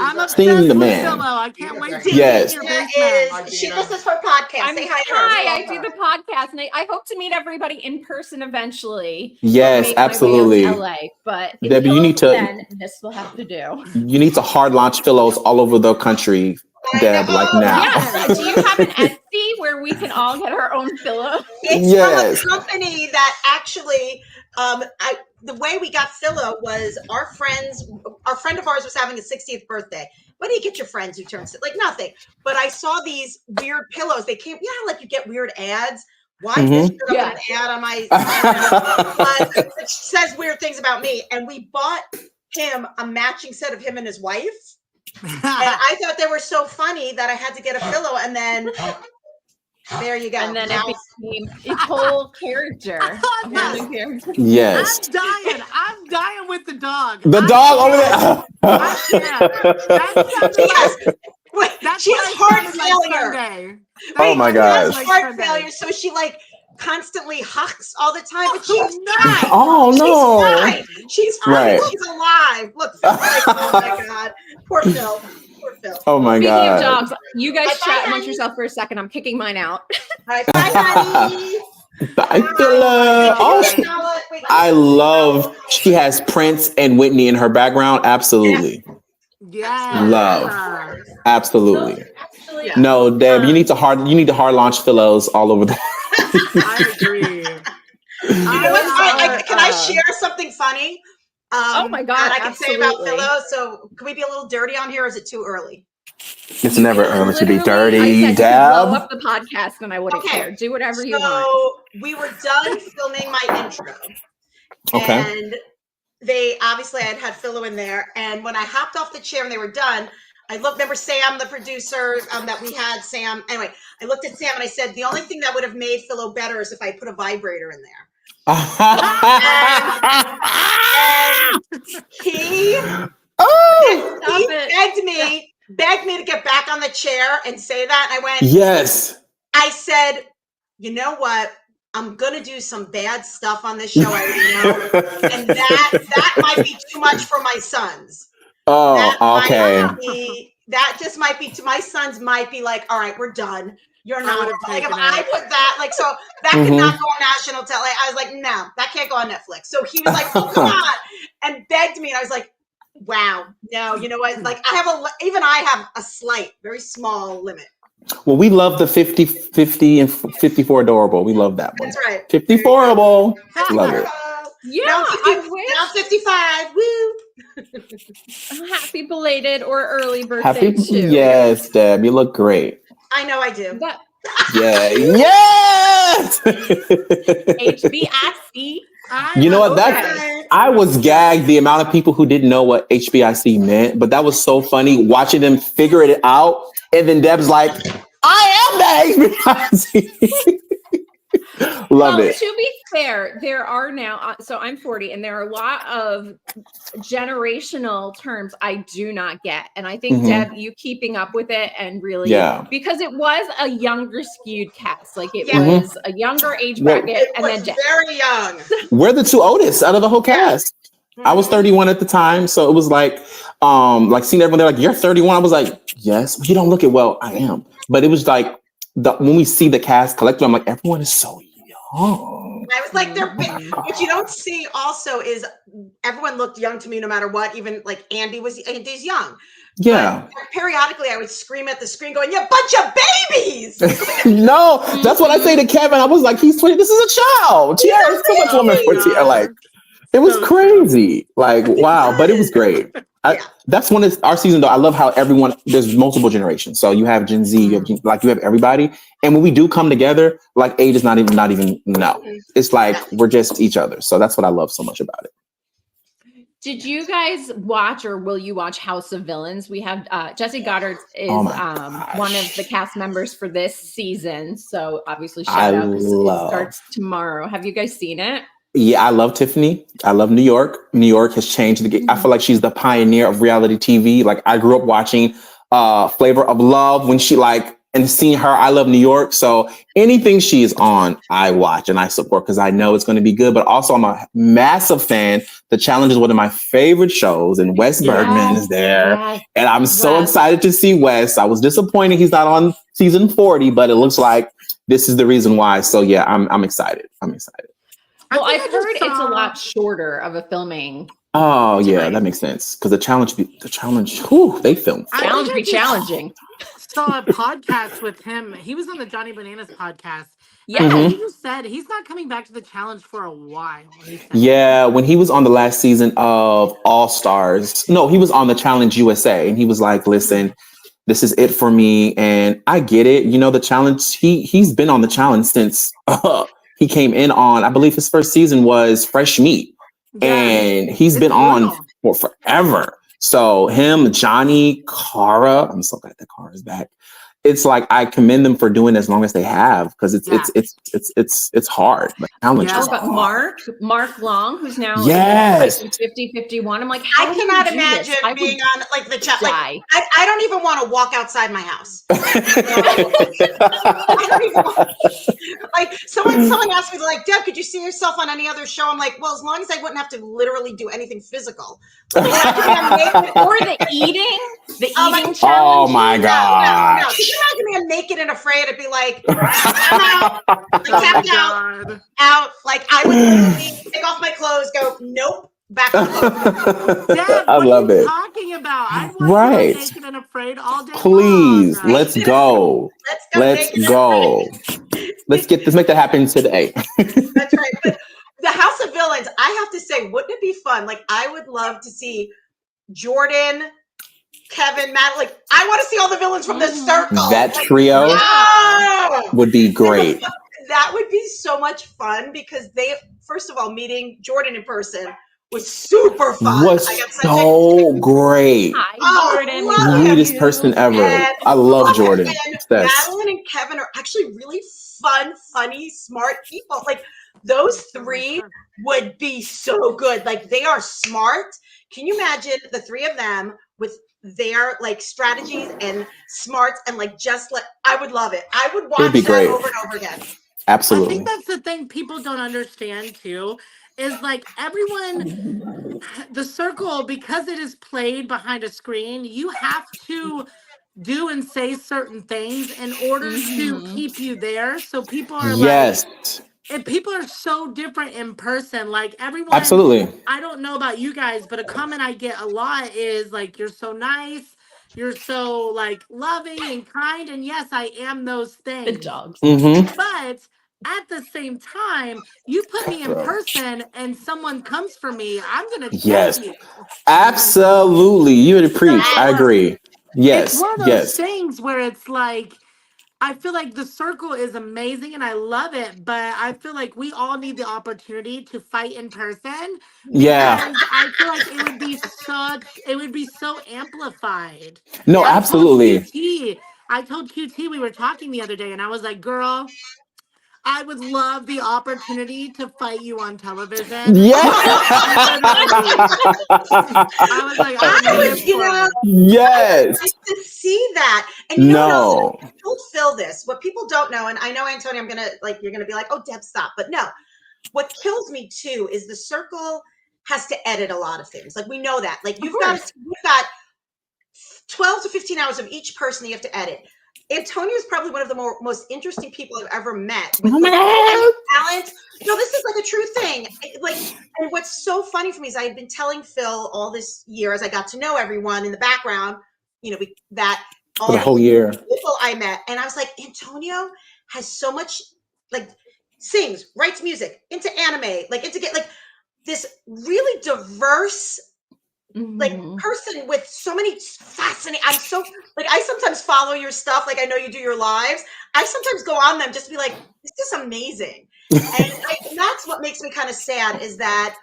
Speaker 4: I'm
Speaker 2: Seeing
Speaker 4: obsessed
Speaker 2: the
Speaker 4: with
Speaker 2: man.
Speaker 4: Philo. I can't wait to
Speaker 2: Yes.
Speaker 4: meet your
Speaker 3: Dina
Speaker 4: basement.
Speaker 3: is, this is her podcast. Say hi to her.
Speaker 1: Hi, I do the podcast, and I hope to meet everybody in person eventually.
Speaker 2: Yes,
Speaker 1: Make my way out to
Speaker 2: absolutely.
Speaker 1: LA, but
Speaker 2: Debbie, you need to-
Speaker 1: then this will have to do.
Speaker 2: You need to hard launch pillows all over the country, Deb, like now.
Speaker 1: Yeah. Do you have an Etsy where we can all get our own pillow?
Speaker 3: It's
Speaker 2: Yes.
Speaker 3: from a company that actually, the way we got Philo was our friend of ours was having a 60th birthday. What do you get your friends who turn like nothing? But I saw these weird pillows. They came, like you get weird ads. Why is this shit up an ad on my but it says weird things about me. And we bought him a matching set of him and his wife. And I thought they were so funny that I had to get a pillow, and then there you go.
Speaker 1: And then it became a whole character.
Speaker 2: Yes.
Speaker 4: I'm dying with the dog.
Speaker 2: The dog over there.
Speaker 3: She has heart failure.
Speaker 2: Oh my gosh.
Speaker 3: Heart failure. So she constantly hucks all the time, but she's fine.
Speaker 2: Oh no.
Speaker 3: She's fine.
Speaker 2: Right.
Speaker 3: She's alive. Look, oh my God. Poor Phil.
Speaker 2: Oh my
Speaker 1: Speaking
Speaker 2: God.
Speaker 1: of dogs, you guys
Speaker 3: Bye-bye,
Speaker 1: chat amongst
Speaker 3: honey.
Speaker 1: yourself for a second. I'm kicking mine out.
Speaker 3: Bye, honey.
Speaker 2: Bye, Philo. Oh, I love. She has Prince and Whitney in her background. Absolutely.
Speaker 4: Yeah.
Speaker 2: Love. Absolutely.
Speaker 1: Actually,
Speaker 2: No, Deb, you need to hard launch Philos all over the.
Speaker 4: I agree.
Speaker 3: You know what? Can I share something funny?
Speaker 1: Oh my God,
Speaker 3: that I can say about
Speaker 1: absolutely.
Speaker 3: Philo. So can we be a little dirty on here, or is it too early?
Speaker 2: It's never early to be
Speaker 1: Literally,
Speaker 2: dirty,
Speaker 1: I said you could blow
Speaker 2: Deb.
Speaker 1: up the podcast and I wouldn't
Speaker 3: Okay.
Speaker 1: care. Do whatever you want.
Speaker 3: So we were done filming my intro.
Speaker 2: Okay.
Speaker 3: And they obviously I had Philo in there. And when I hopped off the chair and they were done, I looked, remember Sam, the producer that we had, Sam. Anyway, I looked at Sam and I said, the only thing that would have made Philo better is if I put a vibrator in there. And he begged me to get back on the chair and say that. And I went,
Speaker 2: Yes.
Speaker 3: I said, you know what? I'm gonna do some bad stuff on this show. I already know, and that might be too much for my sons.
Speaker 2: Oh,
Speaker 3: That just might be. To my sons might be like, all right, we're done. You're not like if
Speaker 4: taken
Speaker 3: I
Speaker 4: it.
Speaker 3: put that so that could not go on national tele. I was like, no, that can't go on Netflix. So he was like, oh come on, and begged me, and I was like, wow, no, you know what? Like I have a slight, very small limit.
Speaker 2: Well, we love the 50, 50, and 54 adorable. We love that one.
Speaker 3: That's right.
Speaker 2: 54able. Love it.
Speaker 1: Yeah,
Speaker 3: Now
Speaker 1: I wish.
Speaker 3: Now 55. Woo.
Speaker 1: Happy belated or early birthday
Speaker 2: Happy.
Speaker 1: too.
Speaker 2: Yes, Deb. You look great.
Speaker 3: I know I do.
Speaker 1: But
Speaker 2: Yeah. Yes.
Speaker 1: HBIC.
Speaker 2: You know what? I was gagged the amount of people who didn't know what HBIC meant, but that was so funny watching them figure it out. And then Deb's like, I am the HBIC. Love it.
Speaker 1: To be fair, there are now, so I'm 40 and there are a lot of generational terms I do not get. And I think, Deb, you keeping up with it and really, because it was a younger skewed cast. Like it was a younger age bracket.
Speaker 3: And then very young.
Speaker 2: We're the two oldest out of the whole cast. I was 31 at the time. So it was like seeing everyone, they're like, you're 31. I was like, yes, but you don't look it. Well, I am. But it was like, when we see the cast collectively, I'm like, everyone is so young.
Speaker 3: I was like, they're big. What you don't see also is everyone looked young to me no matter what. Even like Andy's young.
Speaker 2: Yeah.
Speaker 3: But periodically I would scream at the screen going, you bunch of babies.
Speaker 2: No, that's what I say to Kevin. I was like, he's 20. This is a child. Tierra is too much woman for Tierra. Like, it was crazy. Like, wow. But it was great. That's when it's our season though. I love how there's multiple generations. So you have Gen Z, you have everybody. And when we do come together, like age is not even no. It's like we're just each other. So that's what I love so much about it.
Speaker 1: Did you guys watch or will you watch House of Villains? We have Jesse Goddard is one of the cast members for this season. So obviously shout out because it starts tomorrow. Have you guys seen it?
Speaker 2: Yeah, I love Tiffany. I love New York. New York has changed the game. I feel like she's the pioneer of reality TV. Like I grew up watching Flavor of Love when she and and seeing her, I love New York. So anything she is on, I watch and I support because I know it's going to be good. But also, I'm a massive fan. The Challenge is one of my favorite shows, and Wes Bergman is there.
Speaker 1: Yes.
Speaker 2: And I'm so excited to see Wes. I was disappointed he's not on season 40, but it looks like this is the reason why. So yeah, I'm excited. I'm excited.
Speaker 1: Well, I've heard it's a lot shorter of a filming.
Speaker 2: Oh yeah, that makes sense. Because the challenge, whew, they filmed.
Speaker 1: Challenge be challenging.
Speaker 4: Saw a podcast with him. He was on the Johnny Bananas podcast.
Speaker 1: Yeah,
Speaker 4: He just said he's not coming back to the challenge for a while.
Speaker 2: Yeah, when he was on the last season of All Stars, no, he was on the Challenge USA, and he was like, "Listen, this is it for me." And I get it. You know, the challenge. He's been on the challenge since he came in on. I believe his first season was Fresh Meat. And he's been on for forever. So him, Johnny, Cara, I'm so glad that Cara's back. It's like I commend them for doing as long as they have because it's hard. But
Speaker 1: but Mark Long, who's now 50-51. I'm like,
Speaker 3: I cannot imagine being on like the chat. Like, I don't even want to walk outside my house. I don't even like someone asked me like, Deb, could you see yourself on any other show? I'm like, well, as long as I wouldn't have to literally do anything physical. Like,
Speaker 1: or the eating challenge.
Speaker 2: Oh my God.
Speaker 3: No. Could you imagine me? I'm naked and afraid. I'd be like, I'm out, out. Like I would literally take off my clothes, go, nope, back on.
Speaker 4: Dad,
Speaker 2: I love it.
Speaker 4: Talking about? I want to be naked and afraid all day.
Speaker 2: Please,
Speaker 4: long, right?
Speaker 2: let's go. Let's go. Let's make that happen today.
Speaker 3: That's right. But the House of Villains, I have to say, wouldn't it be fun? Like I would love to see Jordan, Kevin, Matt, like I want to see all the villains from the circle.
Speaker 2: That trio would be great.
Speaker 3: That would be so much fun because first of all, meeting Jordan in person was super fun.
Speaker 2: Great.
Speaker 1: Jordan,
Speaker 2: sweetest person ever. I love Jordan.
Speaker 3: Madelyn and Kevin are actually really fun, funny, smart people. Like those three would be so good. Like they are smart. Can you imagine the three of them with their like strategies and smarts and like I would love it. I would watch that over and over again.
Speaker 2: Absolutely.
Speaker 4: I think that's the thing people don't understand too, is like everyone, the circle, because it is played behind a screen, you have to do and say certain things in order to keep you there. So people are and people are so different in person. Like everyone,
Speaker 2: absolutely.
Speaker 4: I don't know about you guys, but a comment I get a lot is like, you're so nice. You're so like loving and kind. And yes, I am those things.
Speaker 1: The dogs.
Speaker 4: But at the same time, you put me in person and someone comes for me, I'm going to tell you.
Speaker 2: Absolutely. You would preach. I agree. Yes.
Speaker 4: It's one of those things where it's like, I feel like the circle is amazing and I love it, but I feel like we all need the opportunity to fight in person.
Speaker 2: Yeah.
Speaker 4: I feel like it would be so amplified.
Speaker 2: No, absolutely.
Speaker 4: I told QT we were talking the other day and I was like, girl, I would love the opportunity to fight you on television.
Speaker 2: Yeah.
Speaker 3: I was like,
Speaker 2: yes.
Speaker 3: I'd like to see that. And you know, don't feel this. What people don't know, and I know, Antonio, you're gonna be like, oh, Deb, stop. But no, what kills me too is the circle has to edit a lot of things. Like we know that. Like you've got 12 to 15 hours of each person that you have to edit. Antonio is probably one of the most interesting people I've ever met. With talent. No, this is like a true thing. And what's so funny for me is I had been telling Phil all this year as I got to know everyone in the background, you know,
Speaker 2: for the whole year.
Speaker 3: People I met, and I was like, Antonio has so much, like, sings, writes music, into anime, this really diverse. Like person with so many fascinating. I'm so I sometimes follow your stuff. Like I know you do your lives. I sometimes go on them just to be like, this is amazing. And that's what makes me kind of sad is that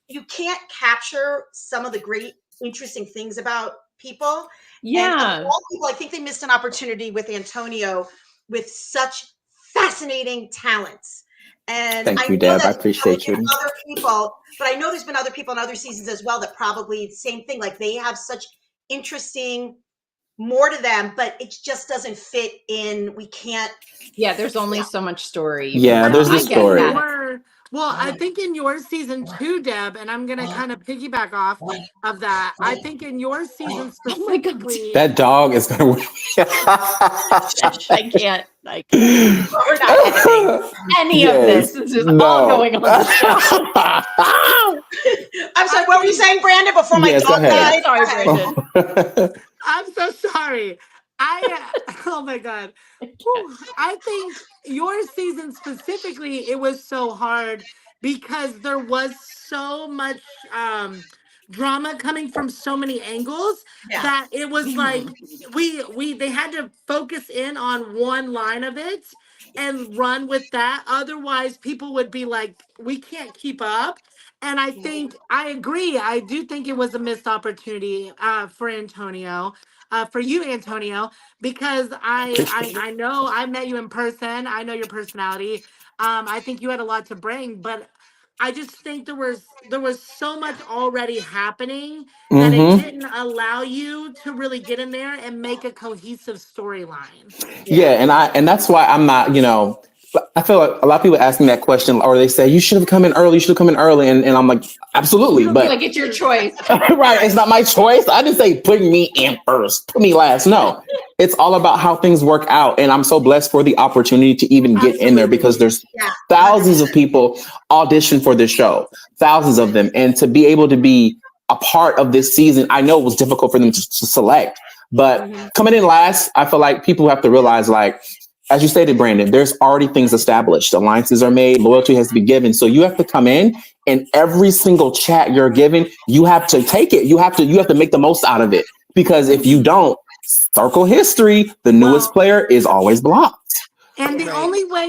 Speaker 3: you can't capture some of the great, interesting things about people.
Speaker 1: Yeah.
Speaker 3: And of all people, I think they missed an opportunity with Antonio with such fascinating talents. And
Speaker 2: thank you, Deb. I appreciate you.
Speaker 3: Other people, but I know there's been other people in other seasons as well that probably the same thing. Like they have such interesting more to them, but it just doesn't fit in. We can't.
Speaker 1: Yeah, there's only so much story.
Speaker 2: Yeah, there's the story.
Speaker 4: Well, I think in your season too, Deb, and I'm gonna kind of piggyback off of that. I think in your season specifically,
Speaker 2: that dog is gonna.
Speaker 1: I can't. We're not editing any of this. This is all going on the show.
Speaker 3: I'm sorry. What were you saying, Brandon? Before my dog died.
Speaker 1: Sorry, Brandon.
Speaker 4: I'm so sorry. Oh my God. I think your season specifically, it was so hard because there was so much drama coming from so many angles that it was like they had to focus in on one line of it and run with that. Otherwise, people would be like, we can't keep up. And I think I agree. I do think it was a missed opportunity for Antonio. For you, Antonio, because I know I met you in person. I know your personality. I think you had a lot to bring, but I just think there was so much already happening that it didn't allow you to really get in there and make a cohesive storyline.
Speaker 2: Yeah, and that's why I'm not, I feel like a lot of people ask me that question, or they say, you should have come in early, And I'm like, absolutely. But
Speaker 1: like, it's your choice.
Speaker 2: Right. It's not my choice. I didn't say put me in first, put me last. No, it's all about how things work out. And I'm so blessed for the opportunity to even get in there because there's thousands of people audition for this show, thousands of them. And to be able to be a part of this season, I know it was difficult for them to select, but coming in last, I feel like people have to realize, like, as you stated, Brandon, there's already things established. Alliances are made. Loyalty has to be given. So you have to come in, and every single chat you're given, you have to take it. You have to make the most out of it, because if you don't, circle history, the newest player is always blocked.
Speaker 4: And the only way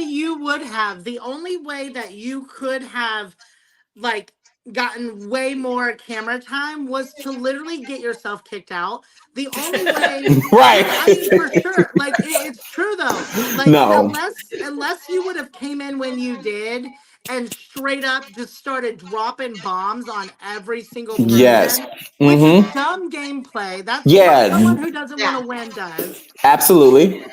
Speaker 4: that you could have gotten way more camera time was to literally get yourself kicked out. The only way,
Speaker 2: right?
Speaker 4: I mean, for sure. It's true though.
Speaker 2: No,
Speaker 4: unless you would have came in when you did and straight up just started dropping bombs on every single person.
Speaker 2: Yes.
Speaker 4: Which is dumb gameplay. That's what someone who doesn't want to win does.
Speaker 2: Absolutely.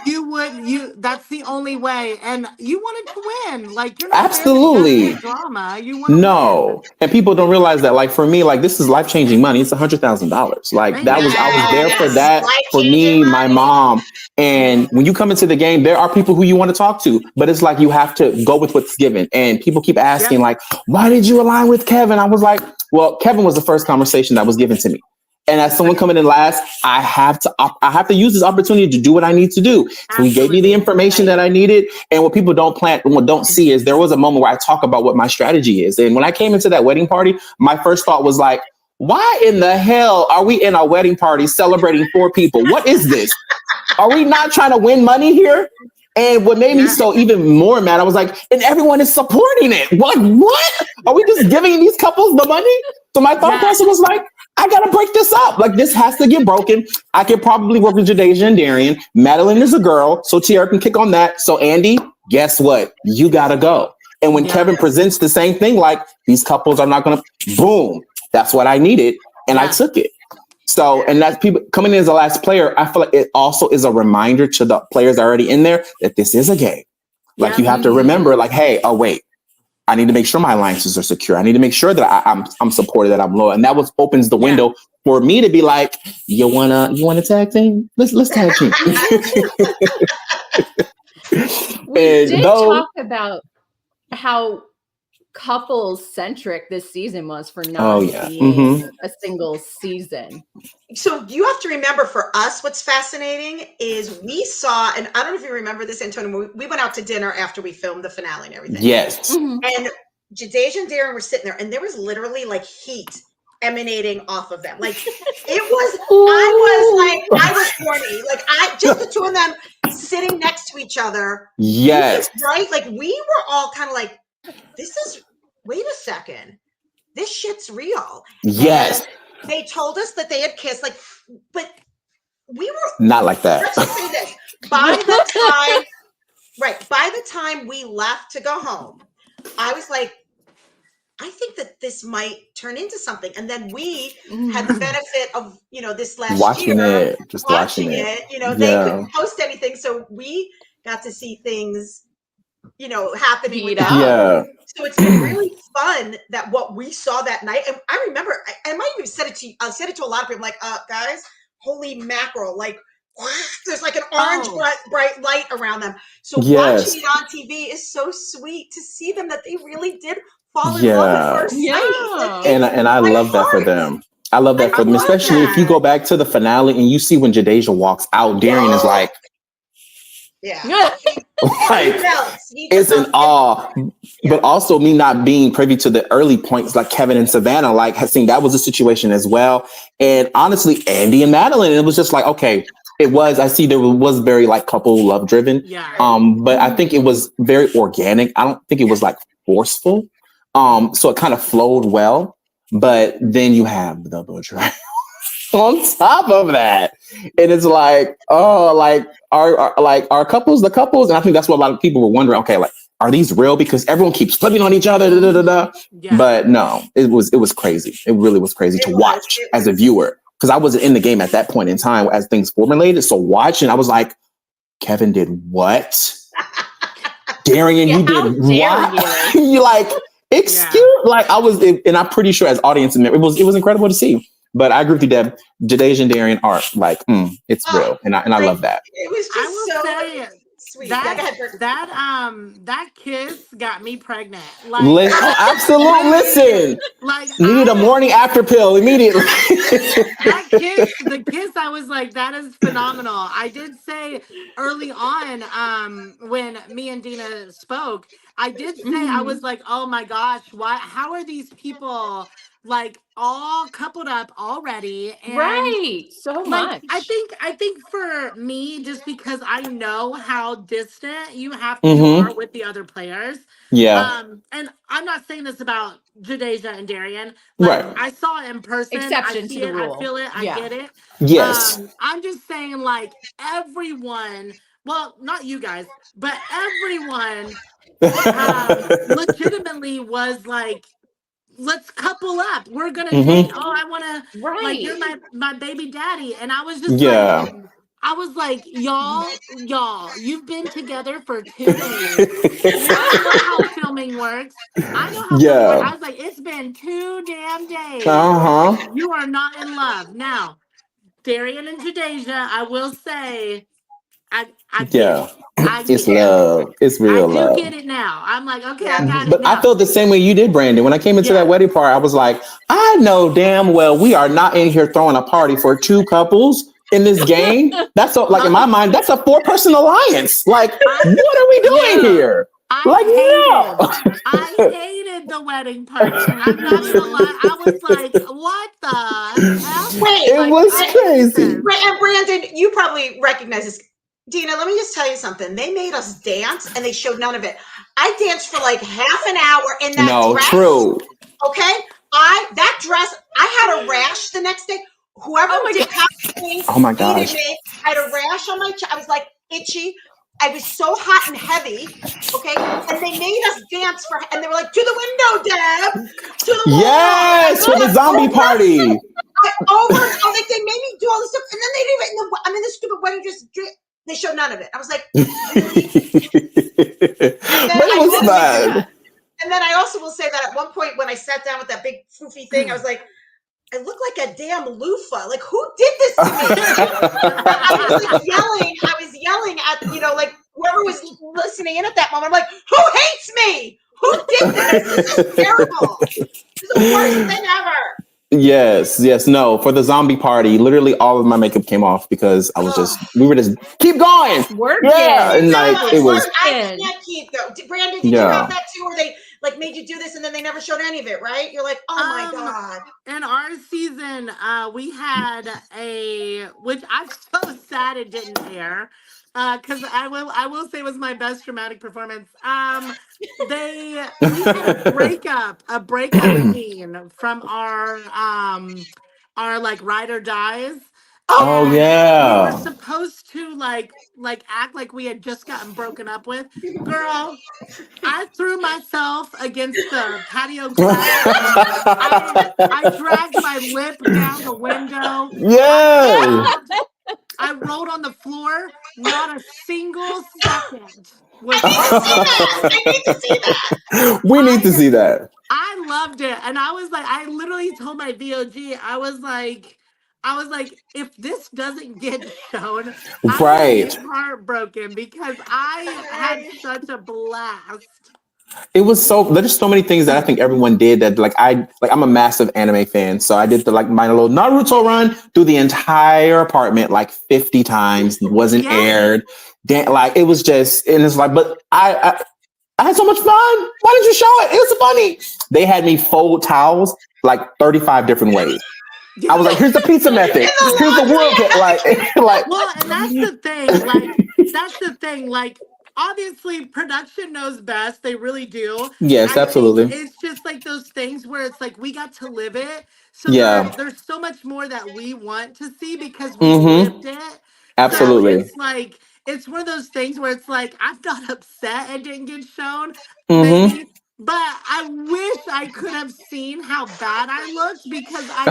Speaker 4: That's the only way. And you wanted to win. You're not
Speaker 2: absolutely
Speaker 4: drama. You want to win.
Speaker 2: And people don't realize that, for me, this is life-changing money. It's $100,000. I was there for that, for me, my mom. And when you come into the game, there are people who you want to talk to, but it's like you have to go with what's given. And people keep asking, why did you align with Kevin? I was like, well, Kevin was the first conversation that was given to me. And as someone coming in last, I have to use this opportunity to do what I need to do. So he gave me the information that I needed. And what people don't see is there was a moment where I talk about what my strategy is. And when I came into that wedding party, my first thought was like, why in the hell are we in a wedding party celebrating 4 people? What is this? Are we not trying to win money here? And what made me so even more mad, I was like, and everyone is supporting it. What? Are we just giving these couples the money? So my thought process was like, I gotta break this up. This has to get broken. I could probably work with Jadejha and Darian. Madelyn is a girl, so Tierra can kick on that. So Andy, guess what? You gotta go. And when Kevin presents the same thing, these couples are not gonna, boom, that's what I needed. And I took it. So, and that's people coming in as the last player. I feel like it also is a reminder to the players already in there that this is a game. You have to remember, hey, oh wait, I need to make sure my alliances are secure. I need to make sure that I'm supported, that I'm loyal, and that opens the window for me to be like, you wanna tag team? Let's tag team.
Speaker 1: We did talk about how couples centric this season was for not being a single season.
Speaker 3: So you have to remember, for us, what's fascinating is we saw, and I don't know if you remember this, Antonio, we went out to dinner after we filmed the finale and everything.
Speaker 2: Yes.
Speaker 3: And Jadejha and Darian were sitting there, and there was literally heat emanating off of them. I was horny. Just the two of them sitting next to each other.
Speaker 2: Yes.
Speaker 3: Right? We were all kind of wait a second, this shit's real.
Speaker 2: Yes.
Speaker 3: And they told us that they had kissed, but we were
Speaker 2: not like that.
Speaker 3: Let's just say this. By the time we left to go home, I was like, I think that this might turn into something. And then we had the benefit of, this last
Speaker 2: Watching
Speaker 3: year,
Speaker 2: it, just watching it.
Speaker 3: they
Speaker 2: Yeah.
Speaker 3: couldn't post anything. So we got to see things, happening with
Speaker 1: Heat
Speaker 3: them.
Speaker 1: up.
Speaker 2: Yeah.
Speaker 3: So it's been really fun that what we saw that night. And I remember, I might even said it to you. I said it to a lot of people, like, guys, holy mackerel. Like, there's like an orange bright light around them. So watching it on TV is so sweet to see them, that they really did fall in love at first sight.
Speaker 2: And I love that for them. I love that for them, especially if you go back to the finale and you see when Jadejha walks out, Darian is like, it's an awe. But also me not being privy to the early points, like Kevin and Savannah, like has seen that was a situation as well. And honestly, Andy and Madelyn, it was just like, okay, I see there was very like couple love driven. But I think it was very organic. I don't think it was like forceful. So it kind of flowed well. But then you have the betrayal on top of that. And it's like, our couples the couples? And I think that's what a lot of people were wondering. Okay, like, are these real? Because everyone keeps flipping on each other. But no, it was crazy. It really was crazy to watch as a viewer. Because I wasn't in the game at that point in time as things formulated. So watching, I was like, Kevin did what? Darian, you did what? You like, excuse, like I was, and I'm pretty sure as audience in there, it was incredible to see. But I agree with you, Deb. Jadejha and Darian are like, it's real, and I love that.
Speaker 3: It was just sweet.
Speaker 4: That kiss got me pregnant. Like,
Speaker 2: listen. Like, needed a morning after pill immediately.
Speaker 4: the kiss, I was like, that is phenomenal. I did say early on, when me and Dina spoke, I did say, I was like, oh my gosh, how are these people like all coupled up already? And
Speaker 1: so
Speaker 4: like,
Speaker 1: much.
Speaker 4: I think for me, just because I know how distant you are with the other players. And I'm not saying this about Jadejha and Darian. Like, I saw it in person.
Speaker 1: Exception
Speaker 4: I see
Speaker 1: to the
Speaker 4: it.
Speaker 1: rule.
Speaker 4: I feel it. I get it.
Speaker 2: Yes.
Speaker 4: I'm just saying, like, everyone. Well, not you guys, but everyone legitimately was like, let's couple up. We're gonna date. Oh, I wanna like, you're my baby daddy. And I was just like, I was like, y'all, you've been together for 2 days. I know how filming works. I know how filming works. I was like, it's been 2 damn days. You are not in love. Now, Darian and Jadejha, I will say, I get it.
Speaker 2: It's love. It's real love.
Speaker 4: I do get it now. I'm like, okay, I got it
Speaker 2: But
Speaker 4: now.
Speaker 2: I felt the same way you did, Brandon. When I came into that wedding party, I was like, I know damn well we are not in here throwing a party for 2 couples in this game. That's like in my mind, that's a 4-person alliance. Like, what are we doing here?
Speaker 4: I hated the wedding party. I'm not gonna lie. I was like, what the hell?
Speaker 2: It was crazy.
Speaker 3: And Brandon, you probably recognize this. Dina, let me just tell you something. They made us dance and they showed none of it. I danced for like half an hour in that dress.
Speaker 2: True.
Speaker 3: Okay? That dress, I had a rash the next day. Whoever did costume,
Speaker 2: oh my gosh.
Speaker 3: I had a rash on my chest. I was like itchy. I was so hot and heavy. Okay? And they made us dance and they were like, to the window, Deb. To the wall.
Speaker 2: Yes, for the zombie party.
Speaker 3: Like they made me do all this stuff. And then they didn't even, I'm in this stupid wedding dress. They showed none of it. I was like, but it was fun. And then I also will say that at one point when I sat down with that big foofy thing, I was like, I look like a damn loofah. Like, who did this to me? I was like yelling. I was yelling at, like whoever was listening in at that moment. I'm like, who hates me? Who did this? This is terrible. This is the worst thing ever.
Speaker 2: Yes, no. For the zombie party, literally all of my makeup came off because we were just keep going. And like it was.
Speaker 3: I can't keep going. Brandon, did you have that too, where they like made you do this and then they never showed any of it, right? You're like, oh my god.
Speaker 4: In our season, we had which I'm so sad it didn't air. Because I will say it was my best dramatic performance. We had a breakup scene from our like ride or dies.
Speaker 2: Oh
Speaker 4: and
Speaker 2: yeah.
Speaker 4: we were supposed to like act like we had just gotten broken up with. Girl, I threw myself against the patio glass. I dragged my lip down the window.
Speaker 2: Yes.
Speaker 4: I rolled on the floor. Not a single second was
Speaker 3: I need to see that.
Speaker 2: We need to see that.
Speaker 4: I loved it. And I was like, I literally told my VOG, I was like, if this doesn't get shown, I'm gonna
Speaker 2: Right.
Speaker 4: be heartbroken because I had such a blast.
Speaker 2: It was there's just so many things that I think everyone did that I'm a massive anime fan. So I did my little Naruto run through the entire apartment like 50 times. It wasn't aired. It was just, and it's like, but I had so much fun. Why did you show it? It was funny. They had me fold towels like 35 different ways. I was like, here's the pizza method. Here's the world.
Speaker 4: Well, and that's the thing. Like, obviously, production knows best. They really do.
Speaker 2: Yes, absolutely.
Speaker 4: It's just like those things where it's like we got to live it. So there's so much more that we want to see because we lived it.
Speaker 2: Absolutely.
Speaker 4: So it's like, it's one of those things where it's like, I'm not upset it didn't get shown, maybe, but I wish I could have seen how bad I looked because I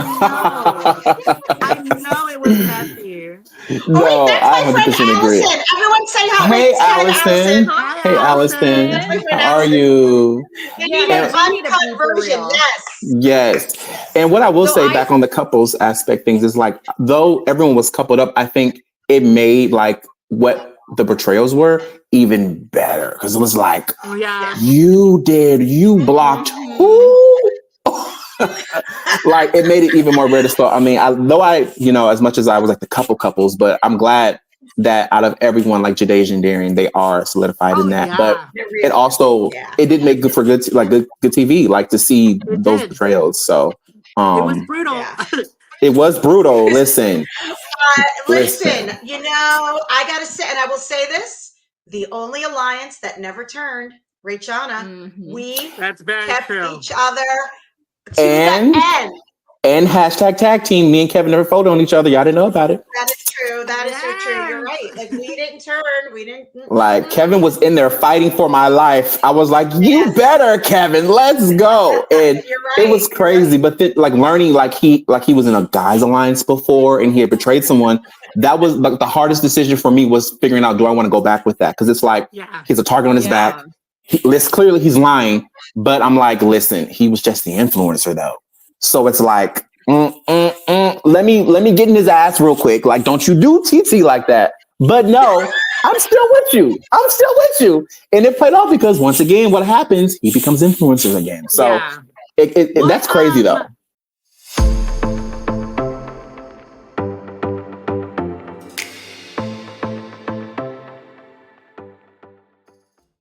Speaker 4: know it was messy.
Speaker 2: No,
Speaker 3: that's
Speaker 2: I
Speaker 3: my friend
Speaker 2: 100% agree.
Speaker 3: Allison. Everyone say hi.
Speaker 2: Hey,
Speaker 3: Allison.
Speaker 2: Allison. Hey, Allison.
Speaker 3: That's my friend
Speaker 2: How are
Speaker 3: Allison.
Speaker 2: you?
Speaker 3: They need an uncut version.
Speaker 2: Yes. And what I will say back on the couples aspect things is like, though everyone was coupled up, I think it made like what the betrayals were even better. Because it was like, you blocked who? Like it made it even more rare to start. I mean, as much as I was like the couples, but I'm glad that out of everyone like Jadejha and Darian, they are solidified in that. But it also it did make good for good TV, like to see those betrayals. So
Speaker 4: it was brutal.
Speaker 2: It was brutal. Listen,
Speaker 3: listen. I gotta say, and I will say this: the only alliance that never turned, Rachana, we kept each other to the end.
Speaker 2: And hashtag tag team. Me and Kevin never folded on each other. Y'all didn't know about it.
Speaker 3: That is true. That is so true. You're right. Like we didn't turn. We didn't.
Speaker 2: Like Kevin was in there fighting for my life. I was like, "You better, Kevin. Let's go!" And it was crazy. But then, like learning, like he was in a guys alliance before, and he had betrayed someone. That was like the hardest decision for me was figuring out, do I want to go back with that? Because it's like he's a target on his back. Clearly, he's lying. But I'm like, listen, he was just the influencer, though. So it's like, let me get in his ass real quick. Like, don't you do TT like that. But no, I'm still with you. And it played off because once again, what happens? He becomes influencers again. So that's crazy though.